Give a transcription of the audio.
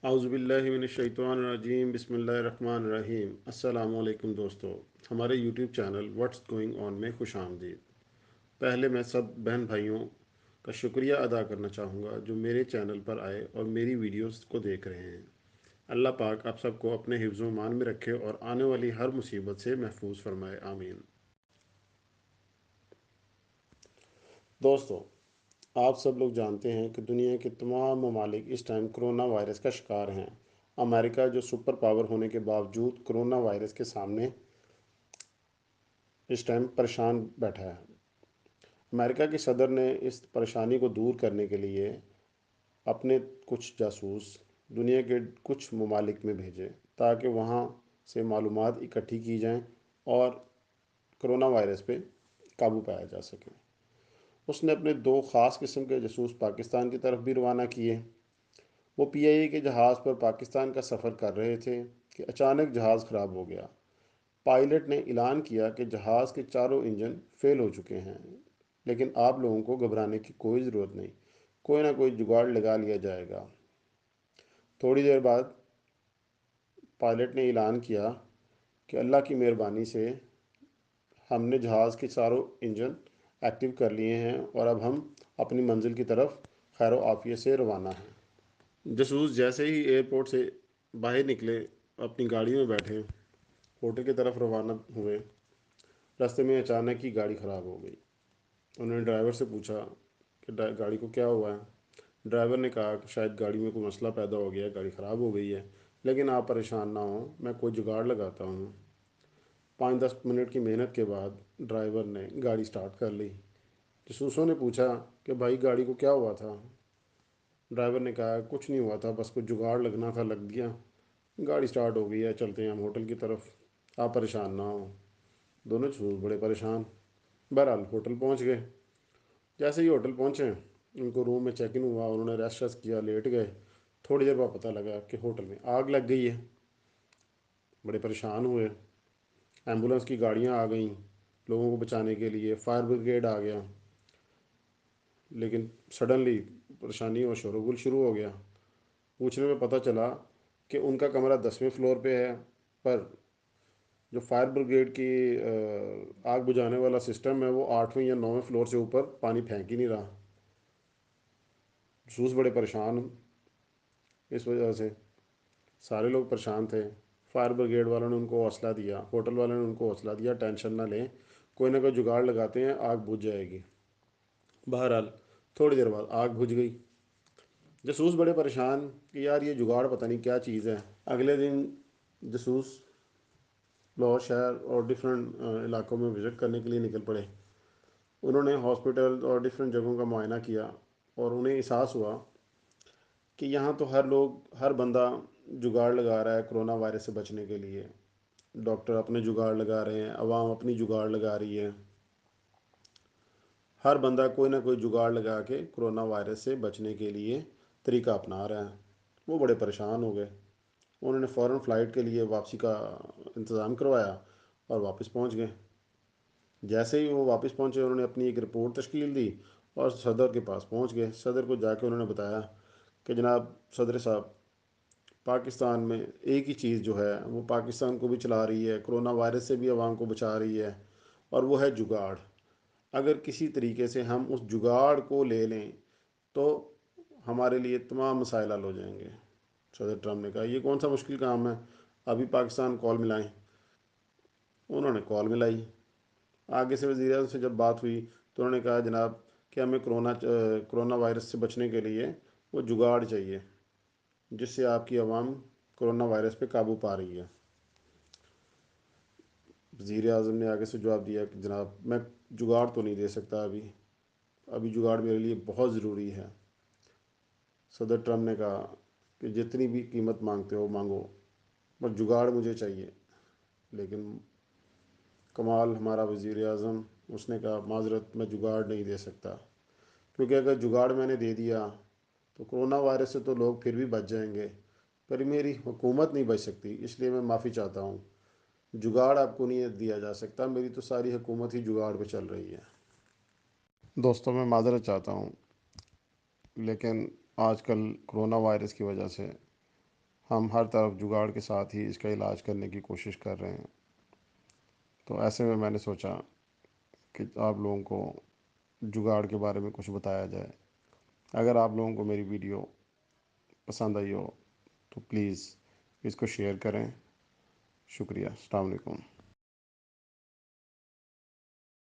اعوذ باللہ من الشیطان الرجیم، بسم اللہ الرحمن الرحیم۔ السلام علیکم دوستو، ہمارے YouTube channel what's going on میں خوش آمدید۔ پہلے میں سب بہن بھائیوں کا شکریہ ادا کرنا چاہوں گا جو میرے چینل پر آئے اور میری ویڈیوز کو دیکھ رہے ہیں۔ اللہ پاک آپ سب کو اپنے حفظ و امان میں رکھے اور آنے والی ہر مصیبت سے محفوظ فرمائے، آمین۔ دوستو، آپ سب لوگ جانتے ہیں کہ دنیا کے تمام ممالک اس ٹائم کرونا وائرس کا شکار ہیں۔ امریکہ جو سپر پاور ہونے کے باوجود کرونا وائرس کے سامنے اس ٹائم پریشان بیٹھا ہے۔ امریکہ کے صدر نے اس پریشانی کو دور کرنے کے لیے اپنے کچھ جاسوس دنیا کے کچھ ممالک میں بھیجے تاکہ وہاں سے معلومات اکٹھی کی جائیں اور کرونا وائرس پہ قابو پایا جا سکے۔ اس نے اپنے دو خاص قسم کے جاسوس پاکستان کی طرف بھی روانہ کیے۔ وہ پی آئی اے کے جہاز پر پاکستان کا سفر کر رہے تھے کہ اچانک جہاز خراب ہو گیا۔ پائلٹ نے اعلان کیا کہ جہاز کے چاروں انجن فیل ہو چکے ہیں، لیکن آپ لوگوں کو گھبرانے کی کوئی ضرورت نہیں، کوئی نہ کوئی جگاڑ لگا لیا جائے گا۔ تھوڑی دیر بعد پائلٹ نے اعلان کیا کہ اللہ کی مہربانی سے ہم نے جہاز کے چاروں انجن ایکٹیو کر لیے ہیں اور اب ہم اپنی منزل کی طرف خیر و عافیت سے روانہ ہیں۔ جاسوس جیسے ہی ایئرپورٹ سے باہر نکلے، اپنی گاڑی میں بیٹھے ہوٹل کی طرف روانہ ہوئے۔ راستے میں اچانک ہی گاڑی خراب ہو گئی۔ انہوں نے ڈرائیور سے پوچھا کہ گاڑی کو کیا ہوا ہے۔ ڈرائیور نے کہا کہ شاید گاڑی میں کوئی مسئلہ پیدا ہو گیا ہے، گاڑی خراب ہو گئی ہے، لیکن آپ پریشان نہ ہوں، میں کوئی جگاڑ لگاتا ہوں۔ 5-10 منٹ کی محنت کے بعد ڈرائیور نے گاڑی سٹارٹ کر لی۔ جاسوسوں نے پوچھا کہ بھائی گاڑی کو کیا ہوا تھا؟ ڈرائیور نے کہا کچھ نہیں ہوا تھا، بس کوئی جگاڑ لگنا تھا، لگ گیا، گاڑی سٹارٹ ہو گئی ہے، چلتے ہیں ہم ہوٹل کی طرف، آپ پریشان نہ ہوں۔ دونوں جاسوس بڑے پریشان۔ بہرحال ہوٹل پہنچ گئے۔ جیسے ہی ہوٹل پہنچے، ان کو روم میں چیک ان ہوا، انہوں نے ریسٹ کیا، لیٹ گئے۔ تھوڑی دیر بعد پتہ لگا کہ ہوٹل میں آگ لگ گئی ہے۔ بڑے پریشان ہوئے۔ ایمبولنس کی گاڑیاں آ گئیں لوگوں کو بچانے کے لیے، فائر بریگیڈ آ گیا، لیکن سڈنلی پریشانی اور شور و غل شروع ہو گیا۔ پوچھنے میں پتہ چلا کہ ان کا کمرہ 10ویں فلور پہ ہے، پر جو فائر بریگیڈ کی آگ بجھانے والا سسٹم ہے وہ 8ویں یا 9ویں فلور سے اوپر پانی پھینک ہی نہیں رہا۔ جاسوس بڑے پریشان اس وجہ سے، سارے لوگ پریشان تھے۔ فائر بریگیڈ والوں نے ان کو حوصلہ دیا، ہوٹل والوں نے ان کو حوصلہ دیا، ٹینشن نہ لیں، کوئی نہ کوئی جگاڑ لگاتے ہیں، آگ بجھ جائے گی۔ بہرحال تھوڑی دیر بعد آگ بجھ گئی۔ جاسوس بڑے پریشان کہ یار یہ جگاڑ پتہ نہیں کیا چیز ہے۔ اگلے دن جاسوس لاہور شہر اور ڈفرینٹ علاقوں میں وزٹ کرنے کے لیے نکل پڑے۔ انہوں نے ہاسپٹل اور ڈفرینٹ جگہوں کا معائنہ کیا اور انہیں احساس ہوا کہ یہاں تو ہر بندہ جگاڑ لگا رہا ہے کرونا وائرس سے بچنے کے لیے۔ ڈاکٹر اپنے جگاڑ لگا رہے ہیں، عوام اپنی جگاڑ لگا رہی ہے، ہر بندہ کوئی نہ کوئی جگاڑ لگا کے کرونا وائرس سے بچنے کے لیے طریقہ اپنا رہا ہے۔ وہ بڑے پریشان ہو گئے۔ انہوں نے فوراً فلائٹ کے لیے واپسی کا انتظام کروایا اور واپس پہنچ گئے۔ جیسے ہی وہ واپس پہنچے، انہوں نے اپنی ایک رپورٹ تشکیل دی اور صدر کے پاس پہنچ گئے۔ صدر کو جا کے انہوں نے بتایا کہ جناب صدر صاحب، پاکستان میں ایک ہی چیز جو ہے وہ پاکستان کو بھی چلا رہی ہے، کرونا وائرس سے بھی عوام کو بچا رہی ہے، اور وہ ہے جگاڑ۔ اگر کسی طریقے سے ہم اس جگاڑ کو لے لیں تو ہمارے لیے تمام مسائل حل ہو جائیں گے۔ صدر ٹرمپ نے کہا یہ کون سا مشکل کام ہے، ابھی پاکستان کال ملائیں۔ انہوں نے کال ملائی۔ آگے سے وزیر اعظم سے جب بات ہوئی تو انہوں نے کہا جناب کہ ہمیں کرونا وائرس سے بچنے کے لیے وہ جگاڑ چاہیے جس سے آپ کی عوام کرونا وائرس پہ قابو پا رہی ہے۔ وزیر اعظم نے آگے سے جواب دیا کہ جناب میں جگاڑ تو نہیں دے سکتا، ابھی جگاڑ میرے لیے بہت ضروری ہے۔ صدر ٹرمپ نے کہا کہ جتنی بھی قیمت مانگتے ہو مانگو، پر جگاڑ مجھے چاہیے۔ لیکن کمال ہمارا وزیر اعظم، اس نے کہا معذرت میں جگاڑ نہیں دے سکتا، کیونکہ اگر جگاڑ میں نے دے دیا تو کرونا وائرس سے تو لوگ پھر بھی بچ جائیں گے، پر میری حکومت نہیں بچ سکتی، اس لیے میں معافی چاہتا ہوں، جگاڑ آپ کو نہیں دیا جا سکتا، میری تو ساری حکومت ہی جگاڑ پہ چل رہی ہے۔ دوستوں میں معذرت چاہتا ہوں، لیکن آج کل کرونا وائرس کی وجہ سے ہم ہر طرف جگاڑ کے ساتھ ہی اس کا علاج کرنے کی کوشش کر رہے ہیں۔ تو ایسے میں نے سوچا کہ آپ لوگوں کو جگاڑ کے بارے میں کچھ بتایا جائے۔ اگر آپ لوگوں کو میری ویڈیو پسند آئی ہو تو پلیز اس کو شیئر کریں۔ شکریہ، السلام علیکم۔